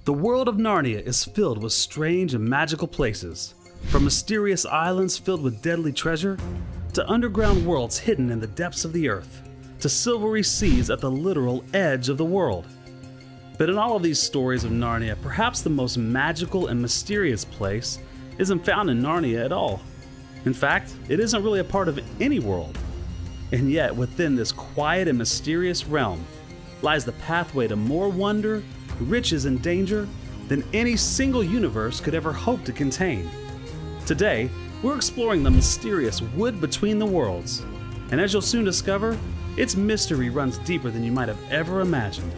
The world of Narnia is filled with strange and magical places, from mysterious islands filled with deadly treasure, to underground worlds hidden in the depths of the earth, to silvery seas at the literal edge of the world. But in all of these stories of Narnia, perhaps the most magical and mysterious place isn't found in Narnia at all. In fact, it isn't really a part of any world. And yet, within this quiet and mysterious realm lies the pathway to more wonder, riches, and danger than any single universe could ever hope to contain. Today, we're exploring the mysterious wood between the worlds. And as you'll soon discover, its mystery runs deeper than you might have ever imagined.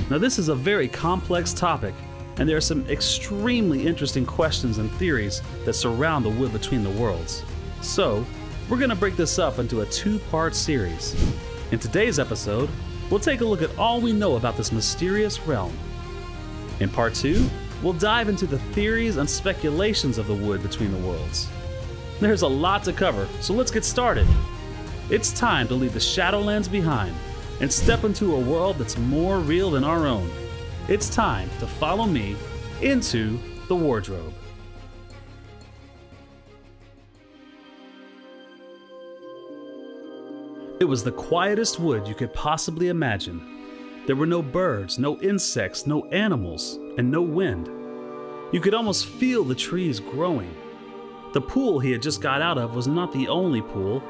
Now, this is a very complex topic, and there are some extremely interesting questions and theories that surround the wood between the worlds. So, we're going to break this up into a two-part series. In today's episode, we'll take a look at all we know about this mysterious realm. In part 2, we'll dive into the theories and speculations of the wood between the worlds. There's a lot to cover, so let's get started. It's time to leave the Shadowlands behind and step into a world that's more real than our own. It's time to follow me into the wardrobe. It was the quietest wood you could possibly imagine. There were no birds, no insects, no animals, and no wind. You could almost feel the trees growing. The pool he had just got out of was not the only pool.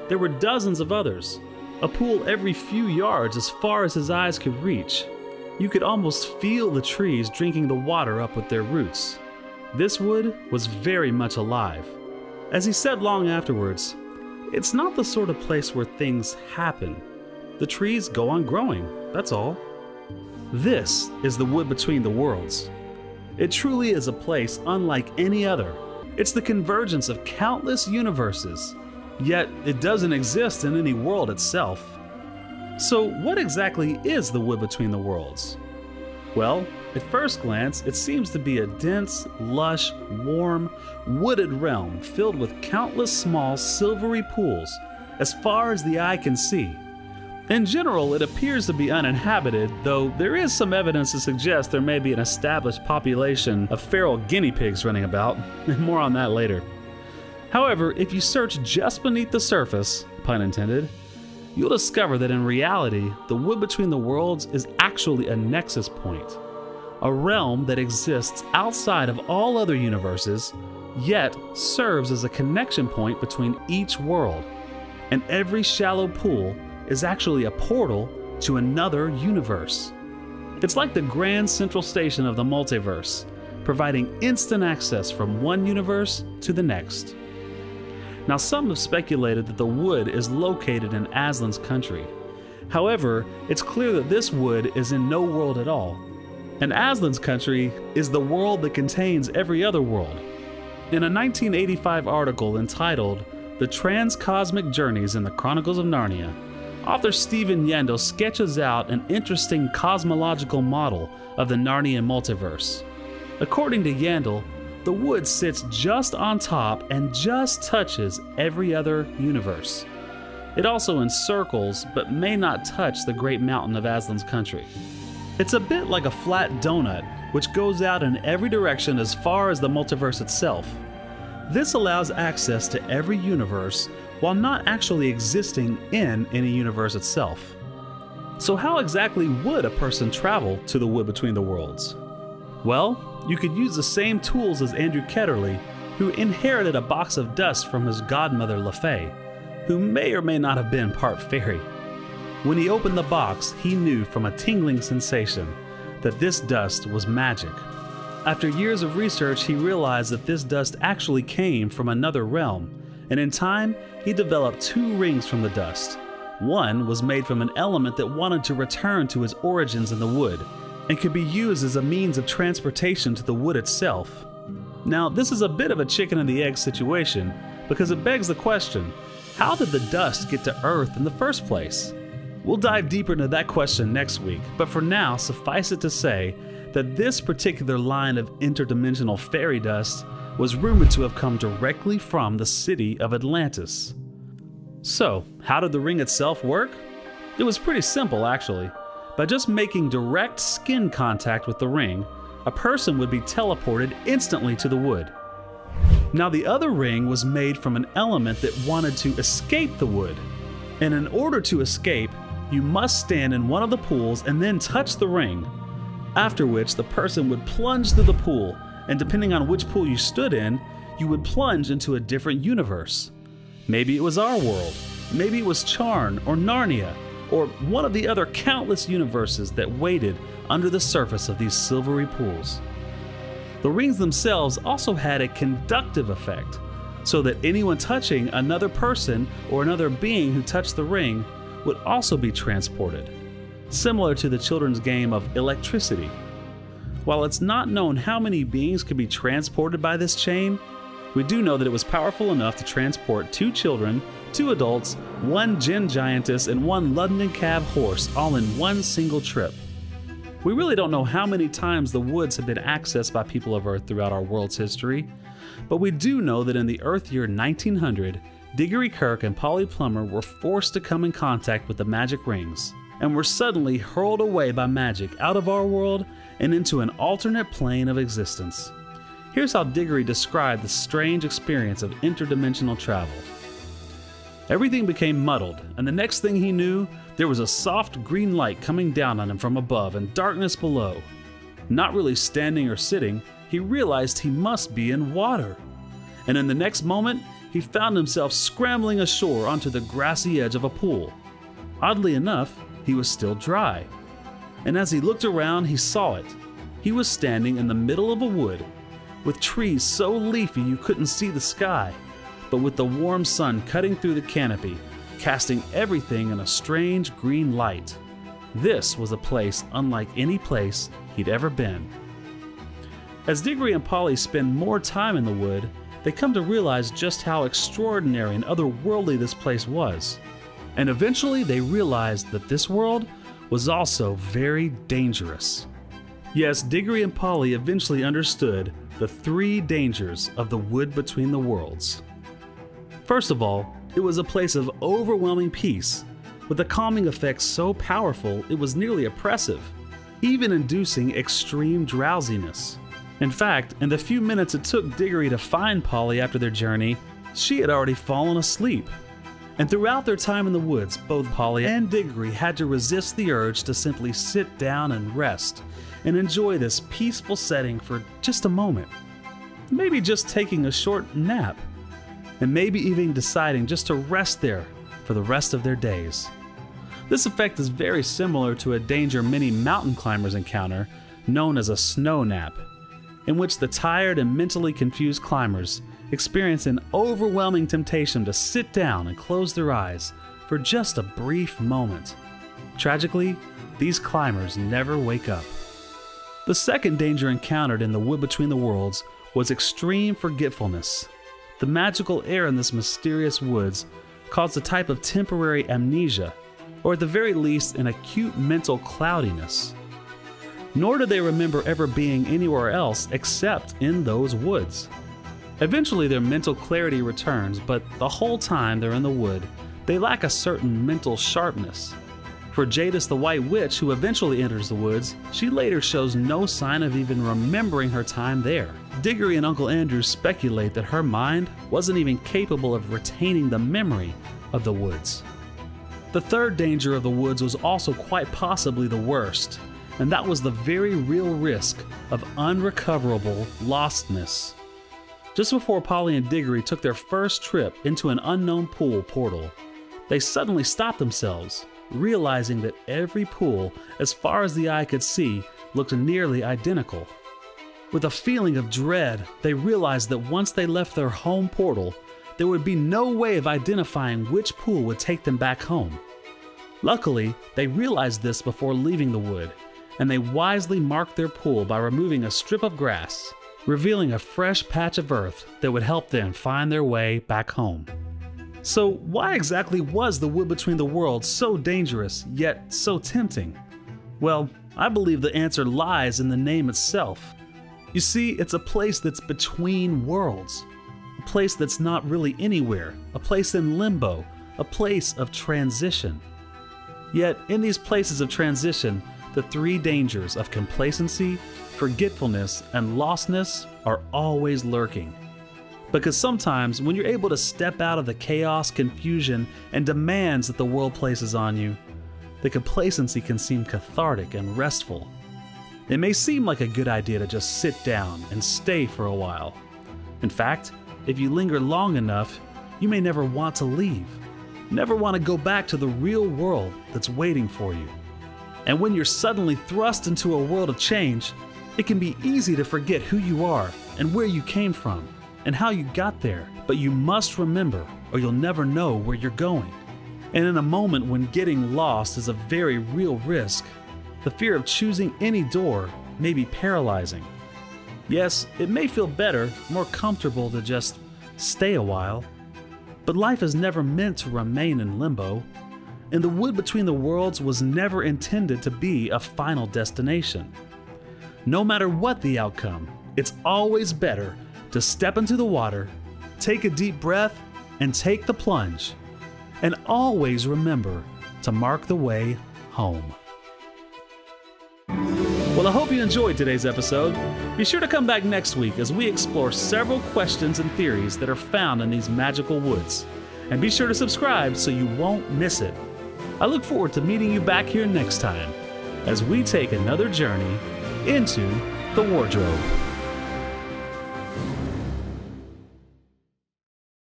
There were dozens of others, a pool every few yards as far as his eyes could reach. You could almost feel the trees drinking the water up with their roots. This wood was very much alive. As he said long afterwards, it's not the sort of place where things happen. The trees go on growing, that's all. This is the wood between the worlds. It truly is a place unlike any other. It's the convergence of countless universes, yet it doesn't exist in any world itself. So what exactly is the wood between the worlds? Well, at first glance, it seems to be a dense, lush, warm, wooded realm filled with countless small silvery pools as far as the eye can see. In general, it appears to be uninhabited, though there is some evidence to suggest there may be an established population of feral guinea pigs running about, and more on that later. However, if you search just beneath the surface, pun intended, you'll discover that in reality, the wood between the worlds is actually a Nexus Point, a realm that exists outside of all other universes, yet serves as a connection point between each world. And every shallow pool is actually a portal to another universe. It's like the grand central station of the multiverse, providing instant access from one universe to the next. Now, some have speculated that the wood is located in Aslan's country. However, it's clear that this wood is in no world at all. And Aslan's country is the world that contains every other world. In a 1985 article entitled "The Transcosmic Journeys in the Chronicles of Narnia," author Stephen Yandel sketches out an interesting cosmological model of the Narnian multiverse. According to Yandel, the wood sits just on top and just touches every other universe. It also encircles, but may not touch, the great mountain of Aslan's country. It's a bit like a flat donut, which goes out in every direction as far as the multiverse itself. This allows access to every universe while not actually existing in any universe itself. So how exactly would a person travel to the wood between the worlds? Well, you could use the same tools as Andrew Ketterly, who inherited a box of dust from his godmother LaFay, who may or may not have been part fairy. When he opened the box, he knew from a tingling sensation that this dust was magic. After years of research, he realized that this dust actually came from another realm, and in time, he developed 2 rings from the dust. One was made from an element that wanted to return to its origins in the wood, and could be used as a means of transportation to the wood itself. Now, this is a bit of a chicken and the egg situation, because it begs the question, how did the dust get to Earth in the first place? We'll dive deeper into that question next week, but for now, suffice it to say that this particular line of interdimensional fairy dust was rumored to have come directly from the city of Atlantis. So, how did the ring itself work? It was pretty simple, actually. By just making direct skin contact with the ring, a person would be teleported instantly to the wood. Now the other ring was made from an element that wanted to escape the wood. And in order to escape, you must stand in one of the pools and then touch the ring, after which the person would plunge through the pool, and depending on which pool you stood in, you would plunge into a different universe. Maybe it was our world, maybe it was Charn or Narnia, or one of the other countless universes that waited under the surface of these silvery pools. The rings themselves also had a conductive effect, so that anyone touching another person or another being who touched the ring would also be transported, similar to the children's game of electricity. While it's not known how many beings could be transported by this chain, we do know that it was powerful enough to transport 2 children, 2 adults, 1 Djinn giantess, and 1 London cab horse all in one single trip. We really don't know how many times the woods have been accessed by people of Earth throughout our world's history, but we do know that in the Earth year 1900, Digory Kirke and Polly Plummer were forced to come in contact with the magic rings, and were suddenly hurled away by magic out of our world and into an alternate plane of existence. Here's how Digory described the strange experience of interdimensional travel. Everything became muddled, and the next thing he knew, there was a soft green light coming down on him from above and darkness below. Not really standing or sitting, he realized he must be in water. And in the next moment, he found himself scrambling ashore onto the grassy edge of a pool. Oddly enough, he was still dry. And as he looked around, he saw it. He was standing in the middle of a wood, with trees so leafy you couldn't see the sky, but with the warm sun cutting through the canopy, casting everything in a strange green light. This was a place unlike any place he'd ever been. As Digory and Polly spend more time in the wood, they come to realize just how extraordinary and otherworldly this place was. And eventually they realized that this world was also very dangerous. Yes, Digory and Polly eventually understood the 3 dangers of the wood between the worlds. First of all, it was a place of overwhelming peace, with a calming effect so powerful it was nearly oppressive, even inducing extreme drowsiness. In fact, in the few minutes it took Digory to find Polly after their journey, she had already fallen asleep. And throughout their time in the woods, both Polly and Digory had to resist the urge to simply sit down and rest, and enjoy this peaceful setting for just a moment. Maybe just taking a short nap, and maybe even deciding just to rest there for the rest of their days. This effect is very similar to a danger many mountain climbers encounter, known as a snow nap, in which the tired and mentally confused climbers experience an overwhelming temptation to sit down and close their eyes for just a brief moment. Tragically, these climbers never wake up. The second danger encountered in the wood between the worlds was extreme forgetfulness. The magical air in this mysterious woods caused a type of temporary amnesia, or at the very least an acute mental cloudiness. Nor do they remember ever being anywhere else except in those woods. Eventually their mental clarity returns, but the whole time they're in the wood, they lack a certain mental sharpness. For Jadis the White Witch, who eventually enters the woods, she later shows no sign of even remembering her time there. Digory and Uncle Andrew speculate that her mind wasn't even capable of retaining the memory of the woods. The third danger of the woods was also quite possibly the worst, and that was the very real risk of unrecoverable lostness. Just before Polly and Digory took their first trip into an unknown pool portal, they suddenly stopped themselves, realizing that every pool, as far as the eye could see, looked nearly identical. With a feeling of dread, they realized that once they left their home portal, there would be no way of identifying which pool would take them back home. Luckily, they realized this before leaving the wood, and they wisely marked their pool by removing a strip of grass, revealing a fresh patch of earth that would help them find their way back home. So why exactly was the wood between the worlds so dangerous, yet so tempting? Well, I believe the answer lies in the name itself. You see, it's a place that's between worlds, a place that's not really anywhere, a place in limbo, a place of transition. Yet, in these places of transition, the three dangers of complacency, forgetfulness, and lostness are always lurking. Because sometimes when you're able to step out of the chaos, confusion, and demands that the world places on you, the complacency can seem cathartic and restful. It may seem like a good idea to just sit down and stay for a while. In fact, if you linger long enough, you may never want to leave, never want to go back to the real world that's waiting for you. And when you're suddenly thrust into a world of change, it can be easy to forget who you are and where you came from and how you got there. But you must remember, or you'll never know where you're going. And in a moment when getting lost is a very real risk, the fear of choosing any door may be paralyzing. Yes, it may feel better, more comfortable to just stay a while, but life is never meant to remain in limbo, and the wood between the worlds was never intended to be a final destination. No matter what the outcome, it's always better to step into the water, take a deep breath, and take the plunge. And always remember to mark the way home. Well, I hope you enjoyed today's episode. Be sure to come back next week as we explore several questions and theories that are found in these magical woods. And be sure to subscribe so you won't miss it. I look forward to meeting you back here next time as we take another journey into the wardrobe.